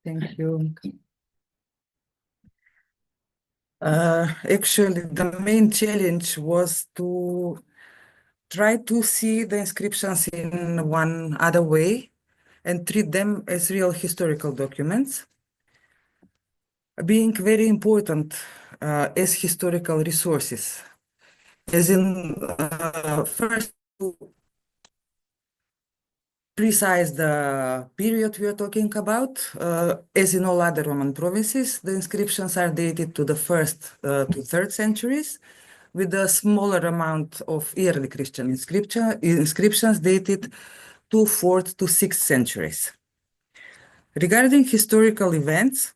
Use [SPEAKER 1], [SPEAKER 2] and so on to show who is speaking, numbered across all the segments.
[SPEAKER 1] Thank you. Actually, the main challenge was to try to see the inscriptions in one other way and treat them as real historical documents, being very important as historical resources. As in, first, to precise the period we are talking about. As in all other Roman provinces, the inscriptions are dated to the 1st to 3rd centuries, with a smaller amount of early Christian inscriptions dated to 4th to 6th centuries. Regarding historical events,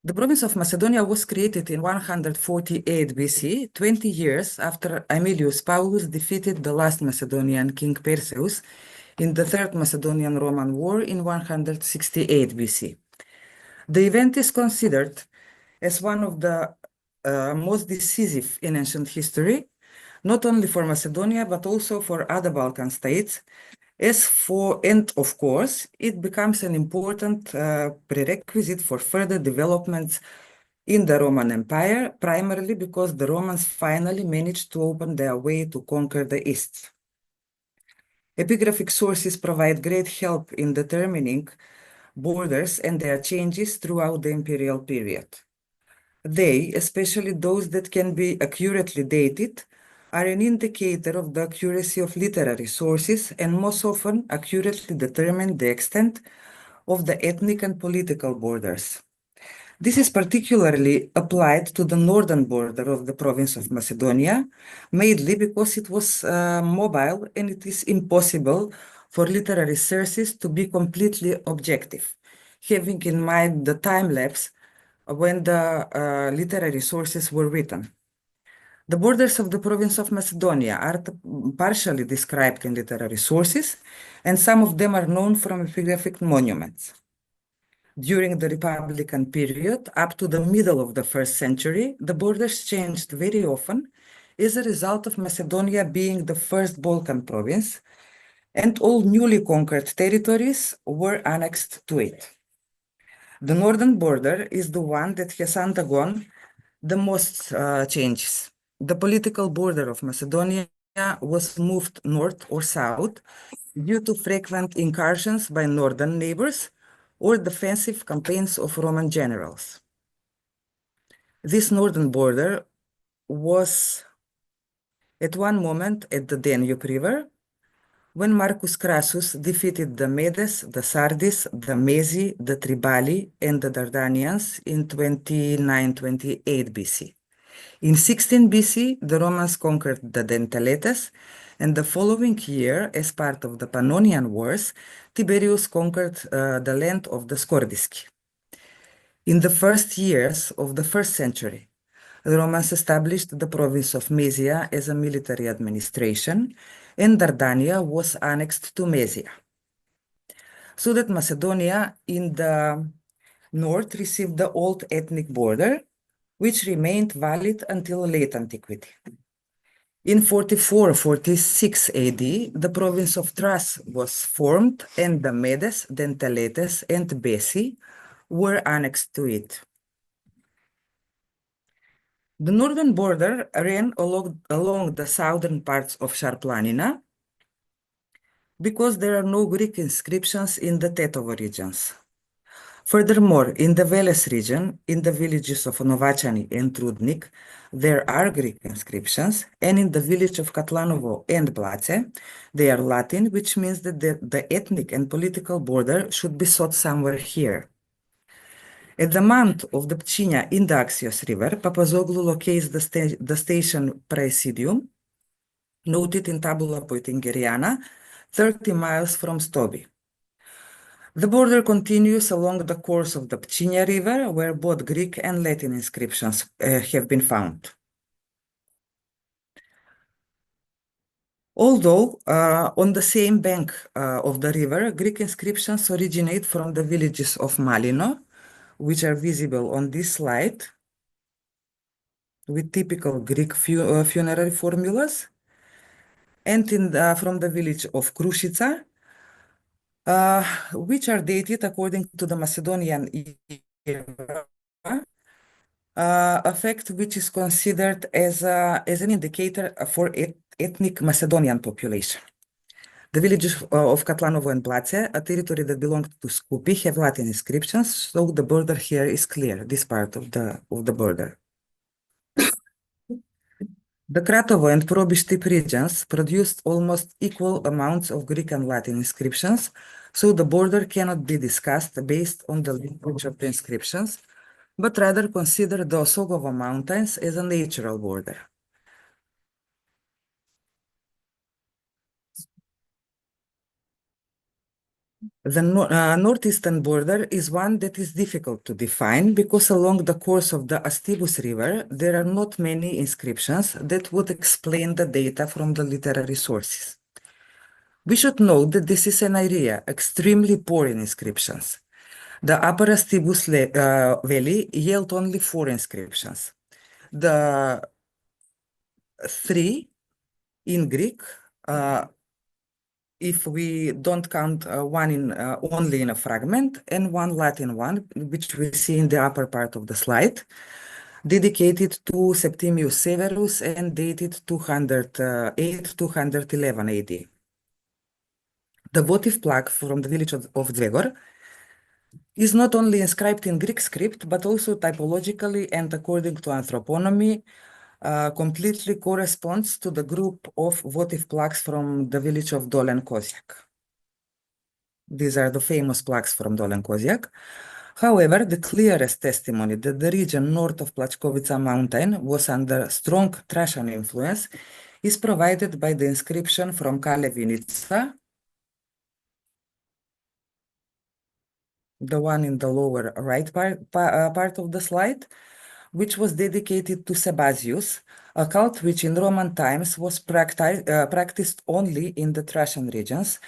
[SPEAKER 1] the province of Macedonia was created in 148 BC, 20 years after Aemilius Paulus defeated the last Macedonian king Perseus in the Third Macedonian Roman War in 168 BC. The event is considered as one of the most decisive in ancient history, not only for Macedonia, but also for other Balkan states, and of course, it becomes an important prerequisite for further developments in the Roman Empire, primarily because the Romans finally managed to open their way to conquer the East. Epigraphic sources provide great help in determining borders and their changes throughout the imperial period. They, especially those that can be accurately dated, are an indicator of the accuracy of literary sources and most often accurately determine the extent of the ethnic and political borders. This is particularly applied to the northern border of the province of Macedonia, mainly because it was mobile and it is impossible for literary sources to be completely objective, having in mind the time lapse when the literary sources were written. The borders of the province of Macedonia are partially described in literary sources, and some of them are known from epigraphic monuments. During the Republican period, up to the middle of the 1st century, the borders changed very often as a result of Macedonia being the first Balkan province, and all newly conquered territories were annexed to it. The northern border is the one that has undergone the most changes. The political border of Macedonia was moved north or south due to frequent incursions by northern neighbors or defensive campaigns of Roman generals. This northern border was at one moment at the Danube River, when Marcus Crassus defeated the Medes, the Sardis, the Mezi, the Tribali, and the Dardanians in 29-28 BC. In 16 BC, the Romans conquered the Dentaletes, and the following year, as part of the Pannonian Wars, Tiberius conquered the land of the Scordiski. In the first years of the 1st century, the Romans established the province of Mysia as a military administration, and Dardania was annexed to Mysia, so that Macedonia in the north received the old ethnic border, which remained valid until late antiquity. In 44-46 AD, the province of Thrace was formed, and the Medes, Dentaletes, and Besi were annexed to it. The northern border ran along the southern parts of Sharplanina because there are no Greek inscriptions in the Tetovo regions. Furthermore, in the Veles region, in the villages of Novacani and Trudnik, there are Greek inscriptions, and in the village of Katlanovo and Blace, they are Latin, which means that the ethnic and political border should be sought somewhere here. At the mouth of the Pchinia in the Axios River, Papazoglu locates the station Praesidium, noted in Tabula Poitingeriana, 30 miles from Stobi. The border continues along the course of the Pchinia River, where both Greek and Latin inscriptions have been found. Although on the same bank of the river, Greek inscriptions originate from the villages of Malino, which are visible on this slide, with typical Greek funerary formulas, and from the village of Krushica, uh, which are dated according to the Macedonian era, a fact which is considered as an indicator for ethnic Macedonian population. The villages of Katlanovo and Blace, a territory that belonged to Skupi, have Latin inscriptions, so the border here is clear, this part of the border. The Kratovo and Probishtip regions produced almost equal amounts of Greek and Latin inscriptions, so the border cannot be discussed based on the language of the inscriptions, but rather consider the Osogova Mountains as a natural border. The northeastern border is one that is difficult to define because along the course of the Astibus River, there are not many inscriptions that would explain the data from the literary sources. We should note that this is an area extremely poor in inscriptions. The upper Astibus Valley yield only 4 inscriptions. The 3 in Greek, if we don't count one in only in a fragment, and one Latin one, which we see in the upper part of the slide, dedicated to Septimius Severus and dated 208-211 AD. The votive plaque from the village of Zvegor is not only inscribed in Greek script, but also typologically and according to anthroponomy, completely corresponds to the group of votive plaques from the village of Dolen Kozyak. These are the famous plaques from Dolen Kozyak. However, the clearest testimony that the region north of Plachkovica mountain was under strong Thracian influence is provided by the inscription from Kale Vinica, the one in the lower right part of the slide, which was dedicated to Sebasius, a cult which in Roman times was practiced only in the Thracian regions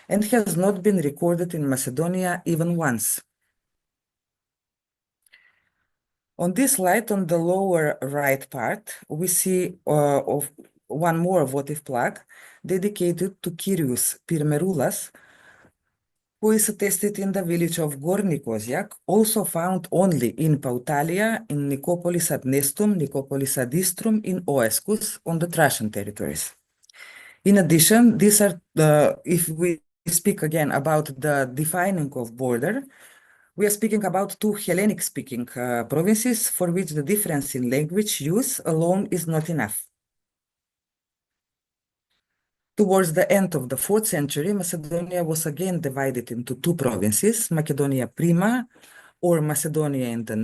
[SPEAKER 1] and has not been recorded in Macedonia even once. On this slide, on the lower right part, we see of one more votive plaque dedicated to Kyrios Pirmeroulas, who is attested in the village of Gorni Kozyak, also found only in Pautalia, in Nicopolis ad Nestum, Nicopolis ad Istrum, in Oescus, on the Thracian territories. In addition, these are if we speak again about the defining of border, we are speaking about 2 Hellenic-speaking provinces for which the difference in language use alone is not enough. Towards the end of the 4th century, Macedonia was again divided into 2 provinces, Macedonia Prima, or Macedonia in the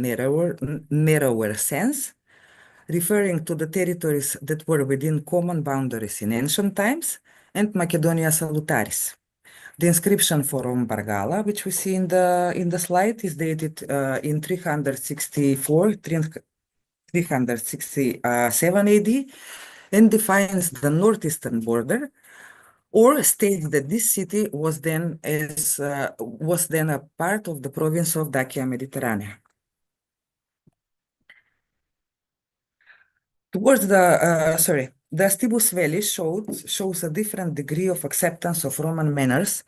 [SPEAKER 1] narrower sense, referring to the territories that were within common boundaries in ancient times, and Macedonia Salutaris. The inscription for Bargala, which we see in the slide, is dated in 367 AD and defines the northeastern border, or states that this city was then a part of the province of Dacia Mediterranea. Towards the Astibus Valley shows a different degree of acceptance of Roman manners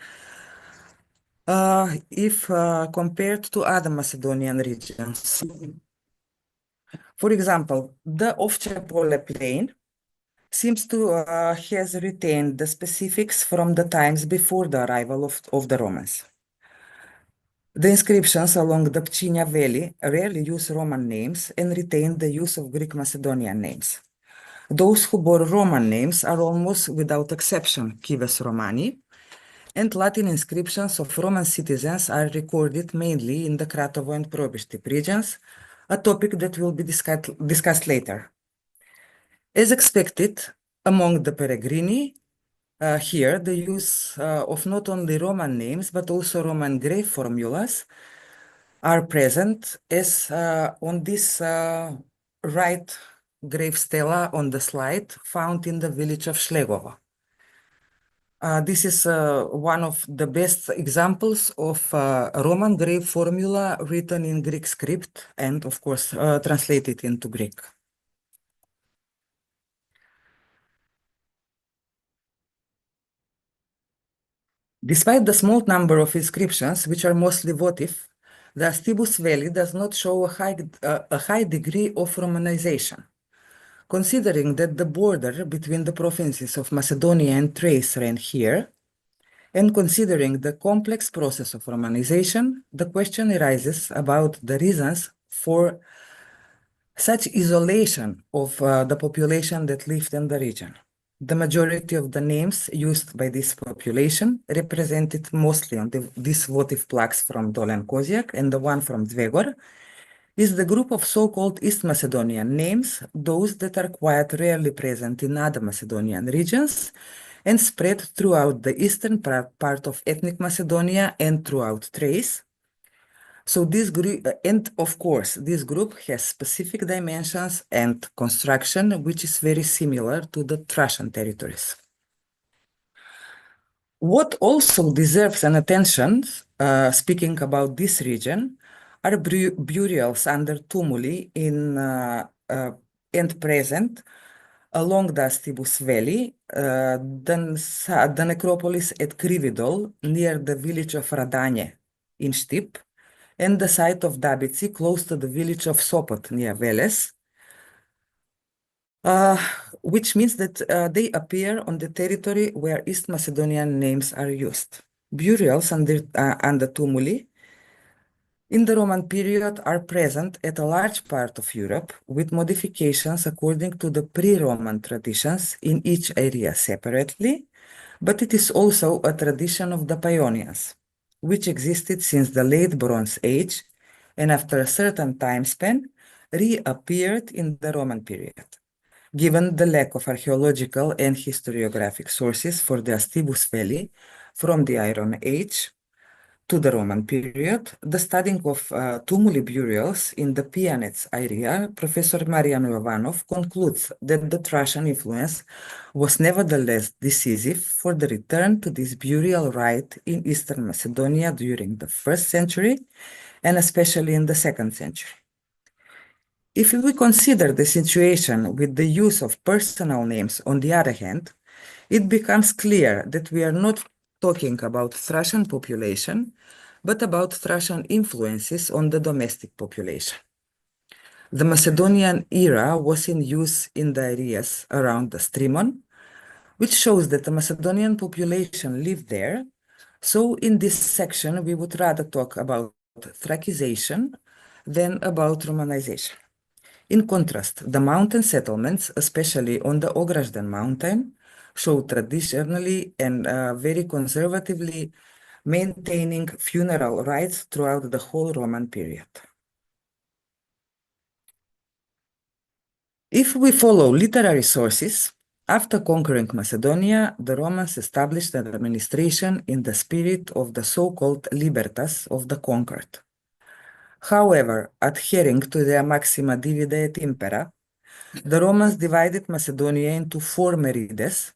[SPEAKER 1] if compared to other Macedonian regions. For example, the Ovčepole plain seems to has retained the specifics from the times before the arrival of the Romans. The inscriptions along the Pcinia Valley rarely use Roman names and retain the use of Greek Macedonian names. Those who bore Roman names are almost without exception Cives Romani, and Latin inscriptions of Roman citizens are recorded mainly in the Kratovo and Probishtip regions, a topic that will be discussed later. As expected, among the Peregrini, here the use of not only Roman names but also Roman grave formulas are present, as on this right grave stela on the slide found in the village of Šlegovo. This is one of the best examples of Roman grave formula written in Greek script and, of course, translated into Greek. Despite the small number of inscriptions, which are mostly votive, the Astibus Valley does not show a high degree of Romanization. Considering that the border between the provinces of Macedonia and Thrace ran here, and considering the complex process of Romanization, the question arises about the reasons for such isolation of the population that lived in the region. The majority of the names used by this population, represented mostly on these votive plaques from Dolen Kozyak and the one from Zvegor, is the group of so-called East Macedonian names, those that are quite rarely present in other Macedonian regions and spread throughout the eastern part of ethnic Macedonia and throughout Thrace. So this group, and of course, this group has specific dimensions and construction, which is very similar to the Thracian territories. What also deserves an attention, speaking about this region, are burials under tumuli in and present along the Astibus Valley, the necropolis at Krividol near the village of Radanje in Štip, and the site of Dabici close to the village of Sopot near Veles, which means that they appear on the territory where East Macedonian names are used. Burials under tumuli in the Roman period are present at a large part of Europe, with modifications according to the pre-Roman traditions in each area separately, but it is also a tradition of the Paionians, which existed since the late Bronze Age and after a certain time span reappeared in the Roman period. Given the lack of archaeological and historiographic sources for the Astibus Valley from the Iron Age to the Roman period, the studying of tumuli burials in the Pianets area, Professor Marian Jovanov concludes that the Thracian influence was nevertheless decisive for the return to this burial rite in Eastern Macedonia during the 1st century and especially in the 2nd century. If we consider the situation with the use of personal names on the other hand, it becomes clear that we are not talking about Thracian population, but about Thracian influences on the domestic population. The Macedonian era was in use in the areas around the Strymon, which shows that the Macedonian population lived there. So in this section, we would rather talk about Thrakization than about Romanization. In contrast, the mountain settlements, especially on the Ograzden mountain, show traditionally and very conservatively maintaining funeral rites throughout the whole Roman period. If we follow literary sources, after conquering Macedonia, the Romans established an administration in the spirit of the so-called libertas of the conquered. However, adhering to their maxima divide et impera, the Romans divided Macedonia into 4 merides,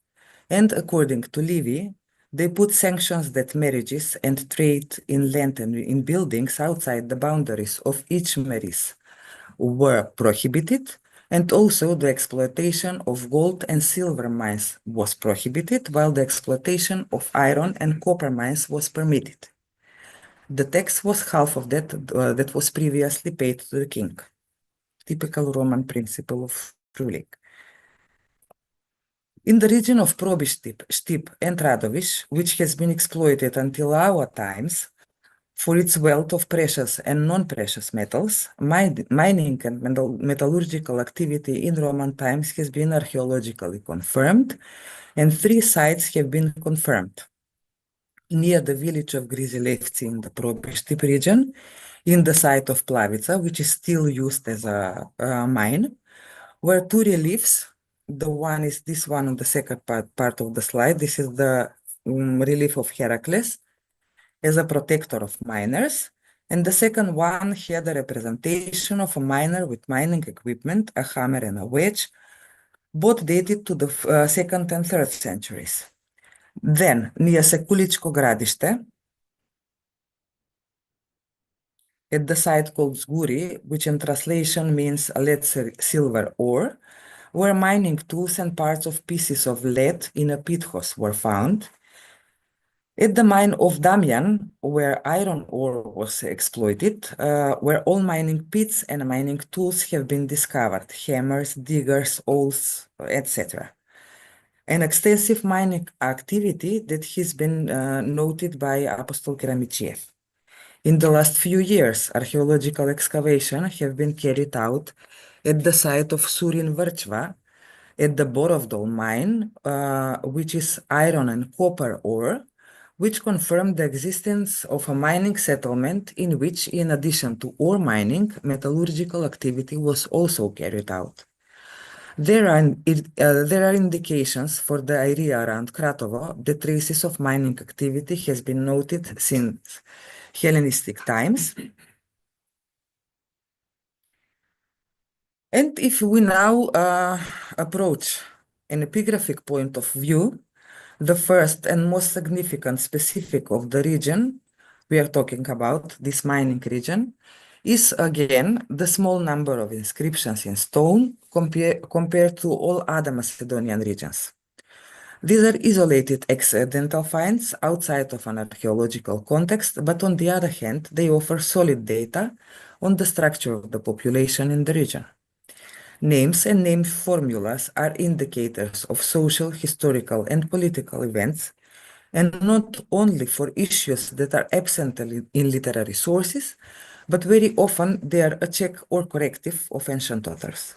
[SPEAKER 1] and according to Livy, they put sanctions that marriages and trade in land and in buildings outside the boundaries of each meris were prohibited, and also the exploitation of gold and silver mines was prohibited, while the exploitation of iron and copper mines was permitted. The tax was half of that was previously paid to the king. Typical Roman principle of ruling. In the region of Probištip, Štip, and Radoviš, which has been exploited until our times for its wealth of precious and non-precious metals, mining and metallurgical activity in Roman times has been archaeologically confirmed, and 3 sites have been confirmed. Near the village of Grizilevci in the Probištip region, in the site of Plavica, which is still used as a mine, where 2 reliefs, the one is this one on the second part of the slide. This is the relief of Heracles as a protector of miners. And the second one had a representation of a miner with mining equipment, a hammer and a wedge, both dated to the 2nd and 3rd centuries. Then, near Sekuličko Gradište, at the site called Zguri, which in translation means lead silver ore, where mining tools and parts of pieces of lead in a pit house were found. At the mine of Damian, where iron ore was exploited, where all mining pits and mining tools have been discovered, hammers, diggers, awls, etc. An extensive mining activity that has been noted by Apostol Keramichiev. In the last few years, archaeological excavations have been carried out at the site of Surin Vrchva, at the Borovdol mine, which is iron and copper ore, which confirmed the existence of a mining settlement in which, in addition to ore mining, metallurgical activity was also carried out. There are indications for the area around Kratovo that traces of mining activity has been noted since Hellenistic times. And if we now approach an epigraphic point of view, the first and most significant specific of the region we are talking about, this mining region, is again the small number of inscriptions in stone compared to all other Macedonian regions. These are isolated accidental finds outside of an archaeological context, but on the other hand, they offer solid data on the structure of the population in the region. Names and name formulas are indicators of social, historical, and political events, and not only for issues that are absent in literary sources, but very often they are a check or corrective of ancient authors.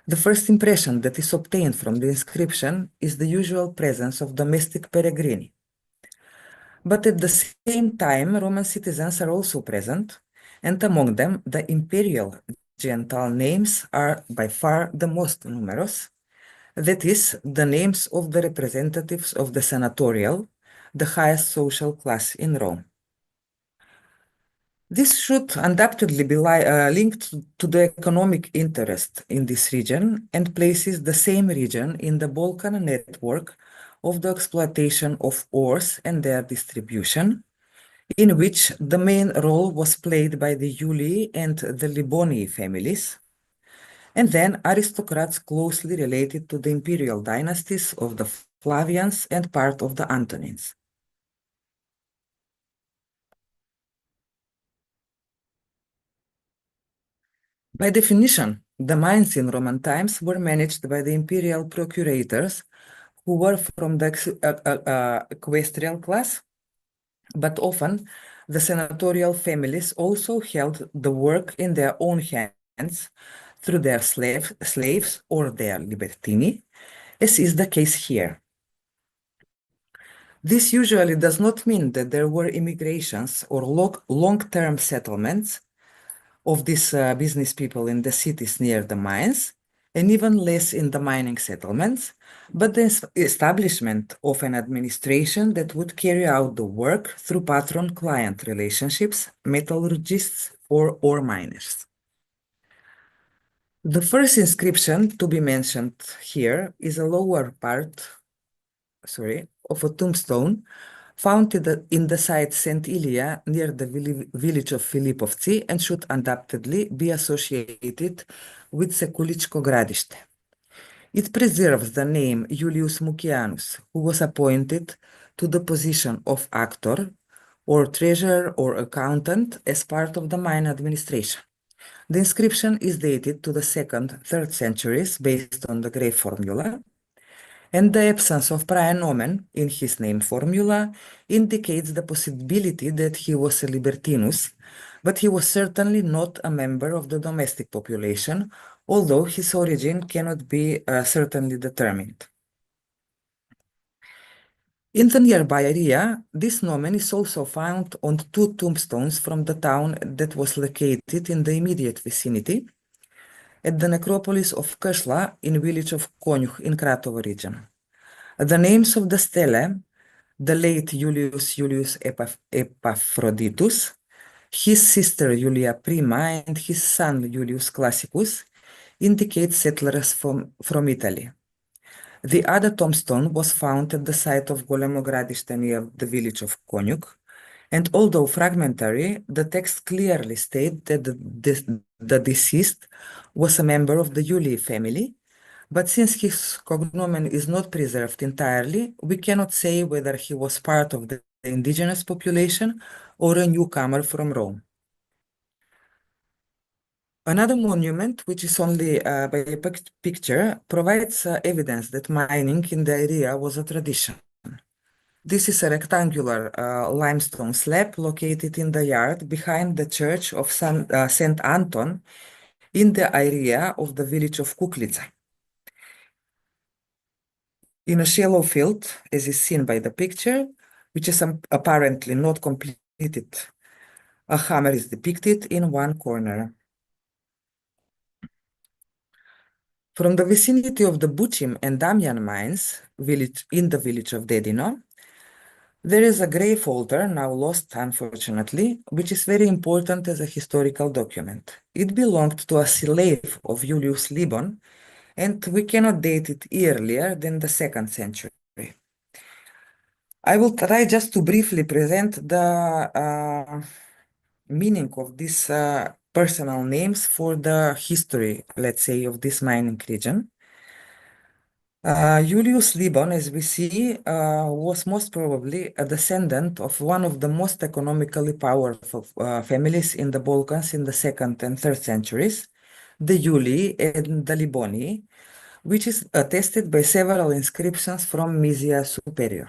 [SPEAKER 1] The first impression that is obtained from the inscription is the usual presence of domestic peregrini. But at the same time, Roman citizens are also present, and among them, the imperial gentile names are by far the most numerous. That is, the names of the representatives of the senatorial, the highest social class in Rome. This should undoubtedly be linked to the economic interest in this region and places the same region in the Balkan network of the exploitation of ores and their distribution, in which the main role was played by the Iulii and the Libonii families, and then aristocrats closely related to the imperial dynasties of the Flavians and part of the Antonines. By definition, the mines in Roman times were managed by the imperial procurators who were from the equestrial class, but often the senatorial families also held the work in their own hands through their slaves or their libertini, as is the case here. This usually does not mean that there were immigrations or long-term settlements of these business people in the cities near the mines, and even less in the mining settlements, but the establishment of an administration that would carry out the work through patron-client relationships, metallurgists, or ore miners. The first inscription to be mentioned here is a lower part, of a tombstone found in the site St. Ilia near the village of Filipovci and should undoubtedly be associated with Sekuličko Gradište. It preserves the name Julius Mucianus, who was appointed to the position of actor or treasurer or accountant as part of the mine administration. The inscription is dated to the 2nd, 3rd centuries based on the grave formula, and the absence of prior nomen in his name formula indicates the possibility that he was a libertinus, but he was certainly not a member of the domestic population, although his origin cannot be certainly determined. In the nearby area, this nomen is also found on 2 tombstones from the town that was located in the immediate vicinity, at the necropolis of Kashla in village of Konjuh in Kratovo region. The names of the stele, the late Julius Epaphroditus, his sister Julia Prima, and his son Julius Classicus, indicate settlers from Italy. The other tombstone was found at the site of Golemo Gradište near the village of Konjuh, and although fragmentary, the text clearly states that the deceased was a member of the Iulii family, But since his cognomen is not preserved entirely, we cannot say whether he was part of the indigenous population or a newcomer from Rome. Another monument, which is only by a picture, provides evidence that mining in the area was a tradition. This is a rectangular limestone slab located in the yard behind the church of Saint Anton in the area of the village of Kuklica. In a shallow field, as is seen by the picture, which is apparently not completed, a hammer is depicted in one corner. From the vicinity of the Bucim and Damian mines in the village of Dedino, there is a grave altar, now lost unfortunately, which is very important as a historical document. It belonged to a slave of Julius Libon, and we cannot date it earlier than the 2nd century. I will try just to briefly present the meaning of these personal names for the history, let's say, of this mining region. Julius Libon, as we see, was most probably a descendant of one of the most economically powerful families in the Balkans in the 2nd and 3rd centuries, the Julii and the Liboni, which is attested by several inscriptions from Mysia Superior.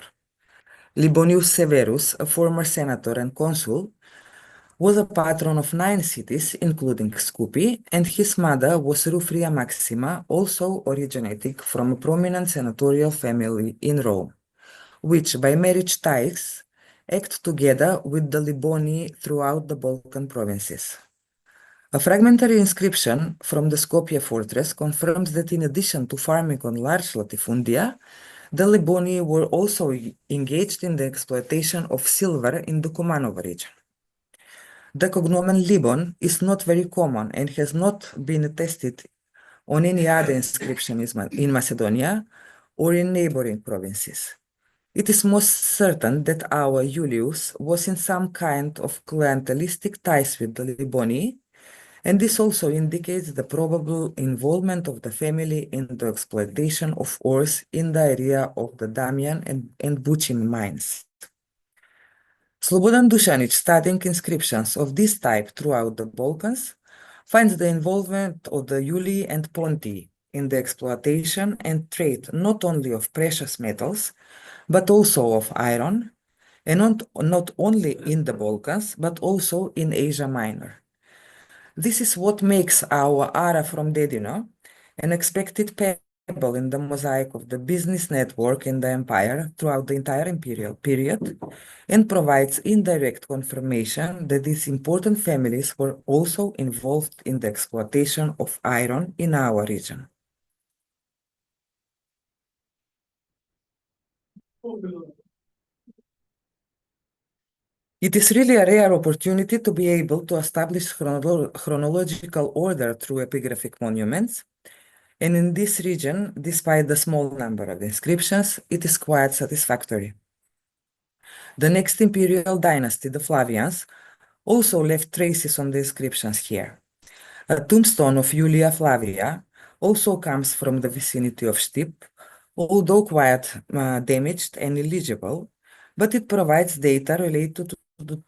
[SPEAKER 1] Libonius Severus, a former senator and consul, was a patron of 9 cities, including Scupi, and his mother was Rufria Maxima, also originating from a prominent senatorial family in Rome, which by marriage ties act together with the Liboni throughout the Balkan provinces. A fragmentary inscription from the Skopje fortress confirms that in addition to farming on large latifundia, the Liboni were also engaged in the exploitation of silver in the Kumanova region. The cognomen Libon is not very common and has not been attested on any other inscription in Macedonia or in neighboring provinces. It is most certain that our Julius was in some kind of clientelistic ties with the Liboni, and this also indicates the probable involvement of the family in the exploitation of ores in the area of the Damian and Bucin mines. Slobodan Dušanić, studying inscriptions of this type throughout the Balkans, finds the involvement of the Julii and Pontii in the exploitation and trade not only of precious metals, but also of iron, and not only in the Balkans, but also in Asia Minor. This is what makes our Ara from Dedino an expected pebble in the mosaic of the business network in the empire throughout the entire imperial period, and provides indirect confirmation that these important families were also involved in the exploitation of iron in our region. It is really a rare opportunity to be able to establish chronological order through epigraphic monuments. And in this region, despite the small number of inscriptions, it is quite satisfactory. The next imperial dynasty, the Flavians, also left traces on the inscriptions here. A tombstone of Julia Flavia also comes from the vicinity of Stip, although quite damaged and illegible, but it provides data related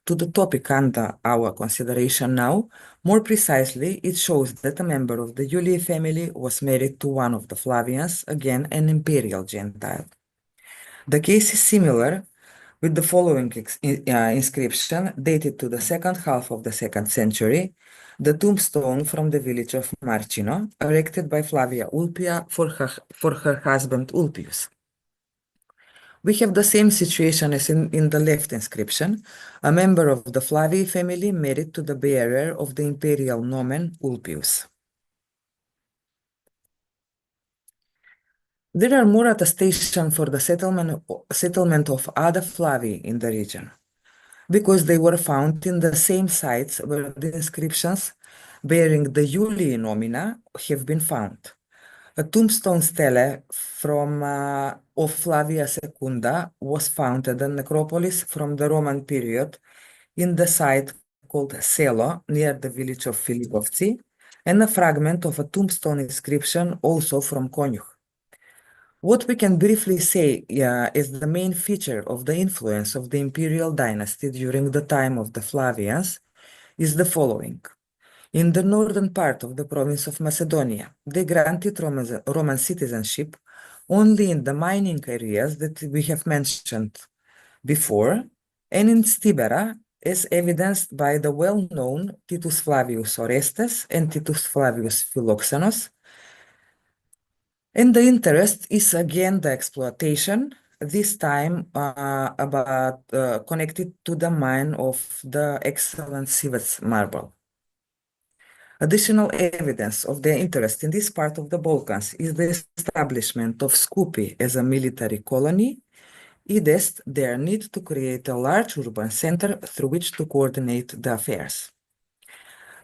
[SPEAKER 1] to the topic under our consideration now. More precisely, it shows that a member of the Julii family was married to one of the Flavians, again an imperial Gentile. The case is similar with the following inscription, dated to the 2nd half of the 2nd century, the tombstone from the village of Marcino, erected by Flavia Ulpia for her husband Ulpius. We have the same situation as in the left inscription, a member of the Flavii family married to the bearer of the imperial nomen Ulpius. There are more attestations for the settlement of other Flavii in the region, because they were found in the same sites where the inscriptions bearing the Julii nomina have been found. A tombstone stele of Flavia Secunda was found at the necropolis from the Roman period in the site called Selo, near the village of Filipovci, and a fragment of a tombstone inscription also from Konyuk. What we can briefly say is the main feature of the influence of the imperial dynasty during the time of the Flavians is the following. In the northern part of the province of Macedonia, they granted Roman citizenship only in the mining areas that we have mentioned before, and in Stibera, as evidenced by the well-known Titus Flavius Orestes and Titus Flavius Philoxenos. And the interest is again the exploitation, this time connected to the mine of the excellent Sivets marble. Additional evidence of their interest in this part of the Balkans is the establishment of Skupi as a military colony, idest their need to create a large urban center through which to coordinate the affairs.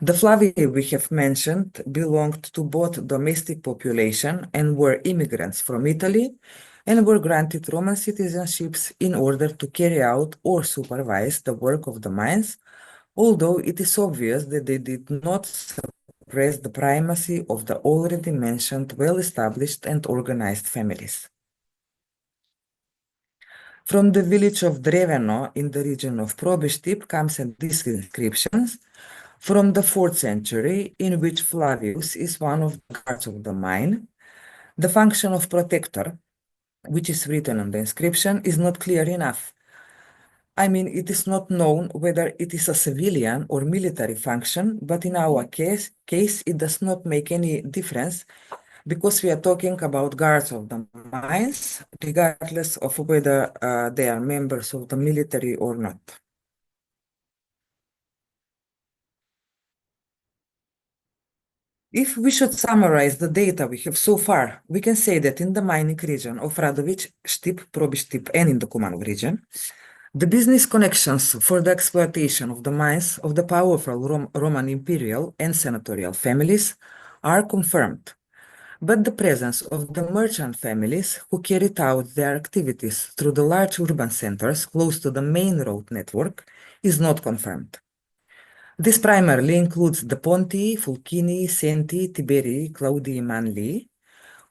[SPEAKER 1] The Flavii we have mentioned belonged to both domestic population and were immigrants from Italy and were granted Roman citizenships in order to carry out or supervise the work of the mines, although it is obvious that they did not suppress the primacy of the already mentioned well-established and organized families. From the village of Dreveno in the region of Probestip comes these inscriptions from the 4th century, in which Flavius is one of the guards of the mine. The function of protector, which is written on the inscription, is not clear enough. I mean, it is not known whether it is a civilian or military function, but in our case, it does not make any difference because we are talking about guards of the mines, regardless of whether they are members of the military or not. If we should summarize the data we have so far, we can say that in the mining region of Radovic, Štip, Probistip, and in the Kumanov region, the business connections for the exploitation of the mines of the powerful Roman imperial and senatorial families are confirmed. But the presence of the merchant families who carried out their activities through the large urban centers close to the main road network is not confirmed. This primarily includes the Pontii, Fulcini, Senti, Tiberii, Claudii, Manlii,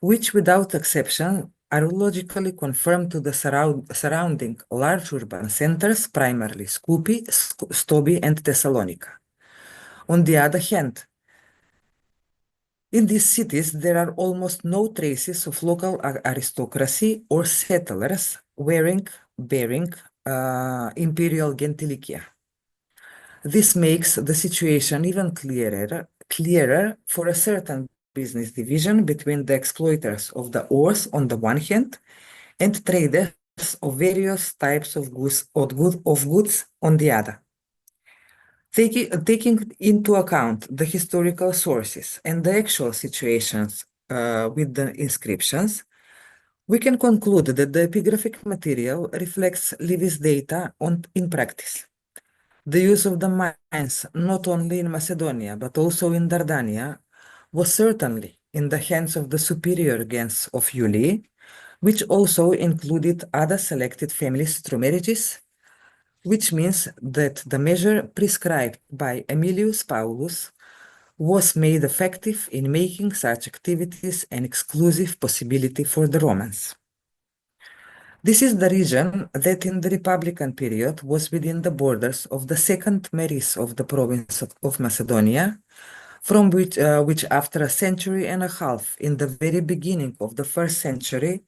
[SPEAKER 1] which without exception are logically confirmed to the surrounding large urban centers, primarily Skupi, Stobi, and Thessalonica. On the other hand, in these cities, there are almost no traces of local aristocracy or settlers bearing imperial gentilicia. This makes the situation even clearer for a certain business division between the exploiters of the ores on the one hand and traders of various types of goods on the other. Taking into account the historical sources and the actual situations with the inscriptions, we can conclude that the epigraphic material reflects Livy's data in practice. The use of the mines, not only in Macedonia, but also in Dardania, was certainly in the hands of the superior gens of Iulii, which also included other selected families through marriages, which means that the measure prescribed by Aemilius Paulus was made effective in making such activities an exclusive possibility for the Romans. This is the region that in the Republican period was within the borders of the second Maris of the province of Macedonia, from which after a century and a half in the very beginning of the 1st century,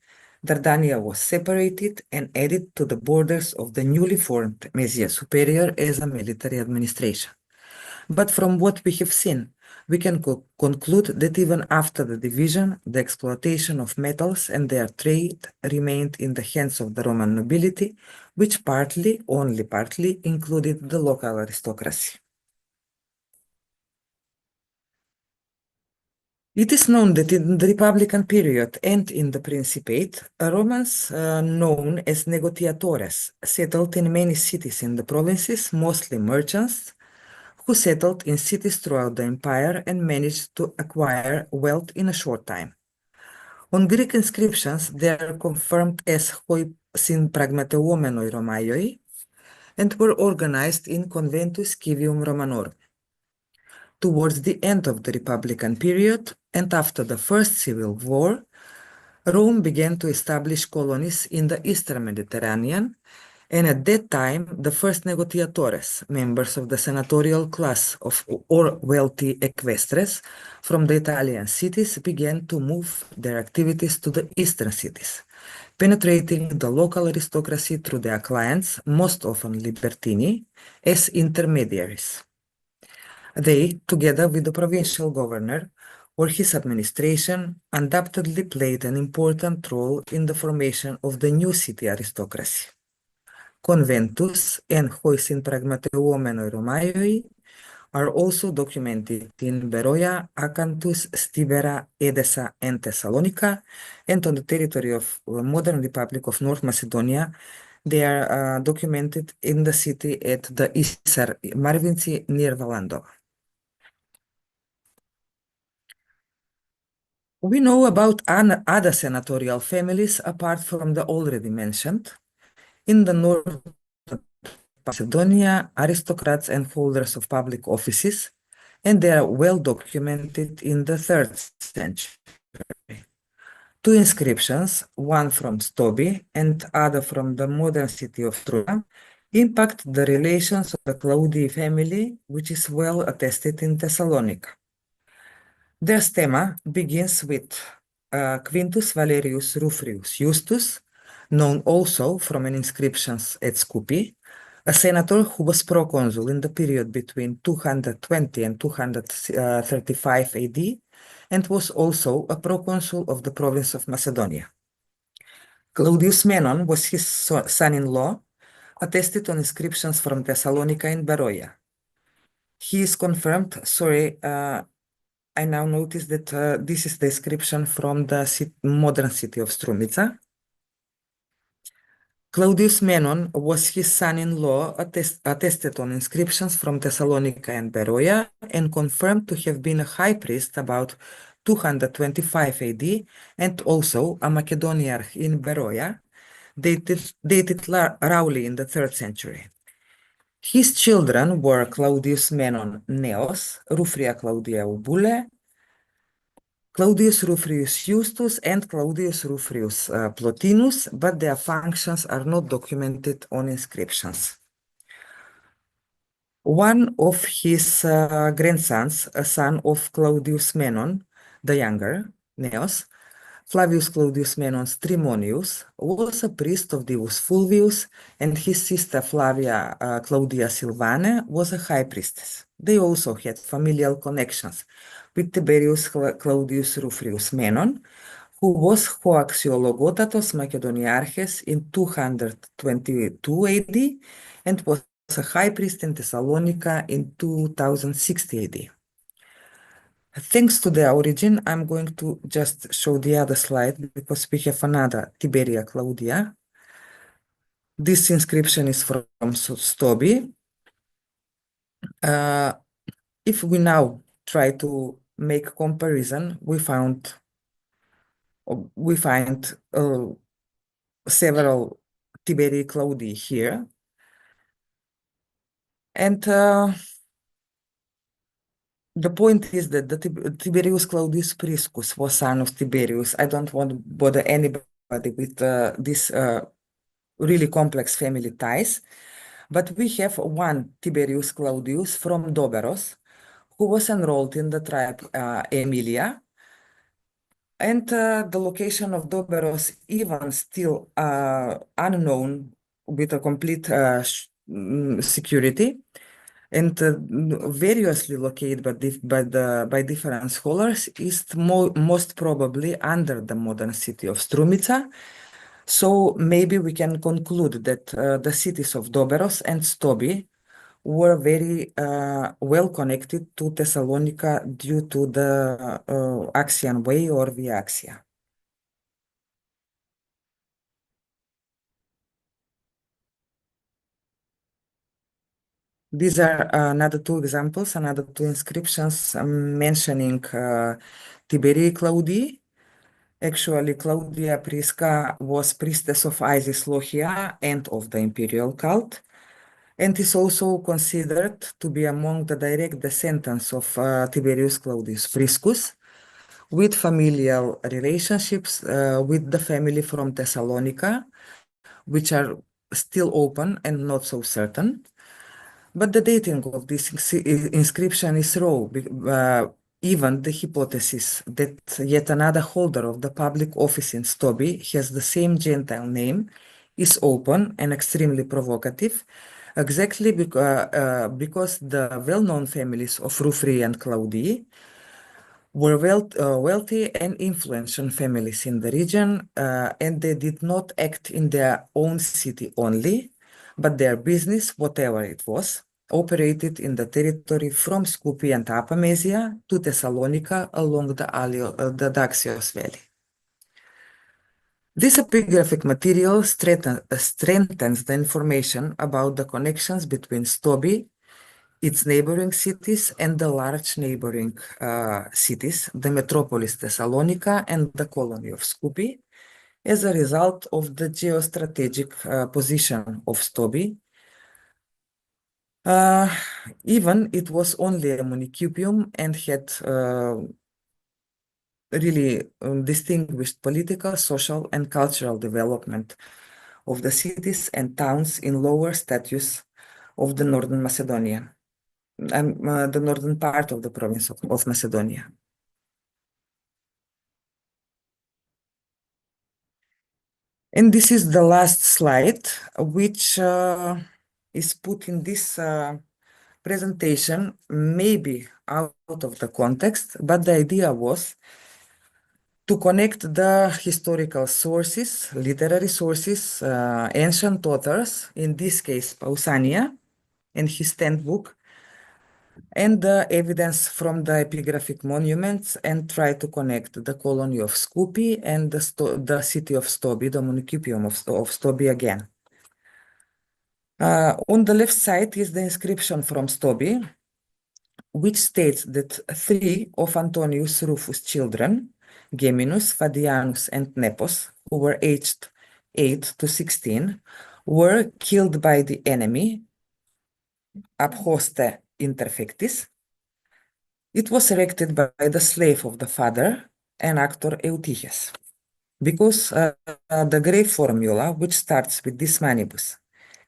[SPEAKER 1] Dardania was separated and added to the borders of the newly formed Mesia Superior as a military administration. But from what we have seen, we can conclude that even after the division, the exploitation of metals and their trade remained in the hands of the Roman nobility, which only partly, included the local aristocracy. It is known that in the Republican period and in the Principate, Romans known as negociatores settled in many cities in the provinces, mostly merchants, who settled in cities throughout the empire and managed to acquire wealth in a short time. On Greek inscriptions, they are confirmed as hoi sin pragmateuomenoi Romaioi and were organized in Conventus Civium Romanorum. Towards the end of the Republican period and after the First Civil War, Rome began to establish colonies in the Eastern Mediterranean, and at that time, the first negotiatores, members of the senatorial class or wealthy equestres from the Italian cities, began to move their activities to the eastern cities, penetrating the local aristocracy through their clients, most often libertini, as intermediaries. They, together with the provincial governor or his administration, undoubtedly played an important role in the formation of the new city aristocracy. Conventus and hoi in pragmateuomenoi Romaioi are also documented in Beroia, Acanthus, Stibera, Edessa, and Thessalonica, and on the territory of the modern Republic of North Macedonia. They are documented in the city at the Isar Marvinci near Valandova. We know about other senatorial families apart from the already mentioned. In the north of Macedonia, aristocrats and holders of public offices, and they are well documented in the 3rd century. Two inscriptions, one from Stobi and other from the modern city of Trua, impact the relations of the Claudii family, which is well attested in Thessalonica. Their stemma begins with Quintus Valerius Rufrius Justus, known also from an inscriptions at Scupi, a senator who was proconsul in the period between 220 and 235 AD, and was also a proconsul of the province of Macedonia. Claudius Menon was his son-in-law, attested on inscriptions from Thessalonica and Beroia. He is confirmed, I now notice that this is the description from the modern city of Strumica. Claudius Menon was his son-in-law, attested on inscriptions from Thessalonica and Beroia, and confirmed to have been a high priest about 225 AD, and also a Macedoniarch in Beroia, dated roughly in the 3rd century. His children were Claudius Menon Neos, Rufria Claudia Ubule, Claudius Rufrius Justus, and Claudius Rufrius Plotinus, but their functions are not documented on inscriptions. One of his grandsons, a son of Claudius Menon, the younger, Neos, Flavius Claudius Menon Strimonius, was a priest of Divus Fulvius, and his sister Flavia Claudia Silvane was a high priestess. They also had familial connections with Tiberius Claudius Rufrius Menon, who was Hoaxiologotatos Macedoniarches in 222 AD and was a high priest in Thessalonica in 2060 AD. Thanks to their origin, I'm going to just show the other slide because we have another Tiberia Claudia. This inscription is from Stobi. If we now try to make comparison, we find several Tiberii Claudii here. And the point is that the Tiberius Claudius Priscus was son of Tiberius. I don't want to bother anybody with this really complex family ties, but we have one Tiberius Claudius from Doberos, who was enrolled in the tribe Emilia, and the location of Doberos even still unknown with a complete security, and variously located by different scholars, is most probably under the modern city of Strumica. So maybe we can conclude that the cities of Doberos and Stobi were very well connected to Thessalonica due to the Axian Way or Via Axia. These are another two examples, another two inscriptions mentioning Tiberii Claudii. Actually, Claudia Prisca was priestess of Isis Logia and of the imperial cult. and is also considered to be among the direct descendants of Tiberius Claudius Priscus, with familial relationships with the family from Thessalonica, which are still open and not so certain. But the dating of this inscription is raw. Even the hypothesis that yet another holder of the public office in Stobi has the same Gentile name is open and extremely provocative, exactly because the well-known families of Rufri and Claudii were wealthy and influential families in the region, and they did not act in their own city only, but their business, whatever it was, operated in the territory from Skopje and Upper Mesia to Thessalonica along the Daxios Valley. This epigraphic material strengthens the information about the connections between Stobi, its neighboring cities, and the large neighboring cities, the metropolis Thessalonica and the colony of Skopje, as a result of the geostrategic position of Stobi. Even it was only a municipium and had really distinguished political, social, and cultural development of the cities and towns in lower status of the northern Macedonia, the northern part of the province of Macedonia. And this is the last slide, which is put in this presentation, maybe out of the context, but the idea was to connect the historical sources, literary sources, ancient authors, in this case Pausania and his 10th book, and the evidence from the epigraphic monuments, and try to connect the colony of Skopje and the city of Stobi, the municipium of Stobi again. On the left side is the inscription from Stobi, which states that 3 of Antonius Rufus' children, Geminus, Fadianus, and Nepos, who were aged 8 to 16, were killed by the enemy, ab hoste interfectis. It was erected by the slave of the father, an actor Eutiches, because the grave formula, which starts with dis manibus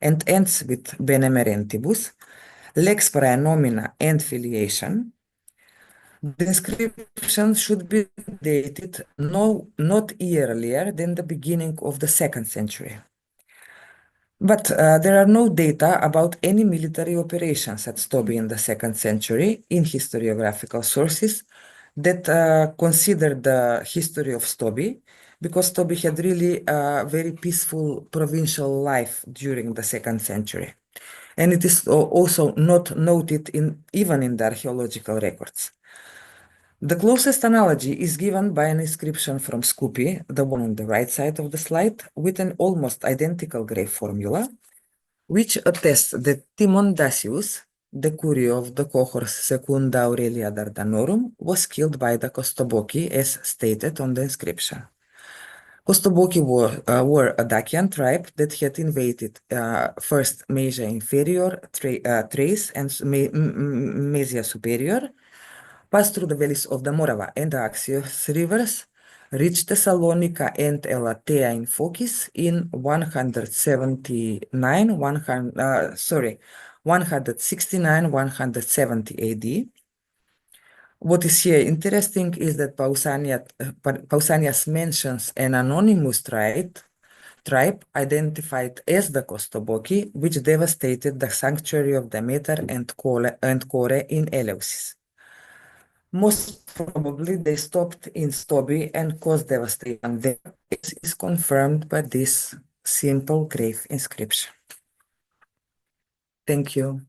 [SPEAKER 1] and ends with benemerentibus, lex praenomina and filiation, the inscription should be dated not earlier than the beginning of the 2nd century. But there are no data about any military operations at Stobi in the 2nd century in historiographical sources that consider the history of Stobi, because Stobi had really a very peaceful provincial life during the 2nd century. And it is also not noted even in the archaeological records. The closest analogy is given by an inscription from Skopje, the one on the right side of the slide, with an almost identical grave formula, which attests that Timon Dacius, the curio of the cohors Secunda Aurelia Dardanorum, was killed by the Kostoboki, as stated on the inscription. Kostoboki were a Dacian tribe that had invaded first Mesia Inferior, Thrace, and Mesia Superior, passed through the valleys of the Morava and the Axios rivers, reached Thessalonica and Elatea in Phokis in 169-170 AD. What is here interesting is that Pausanias mentions an anonymous tribe identified as the Kostoboki, which devastated the sanctuary of Demeter and Kore in Eleusis. Most probably they stopped in Stobi and caused devastation there, as is confirmed by this simple grave inscription. Thank you.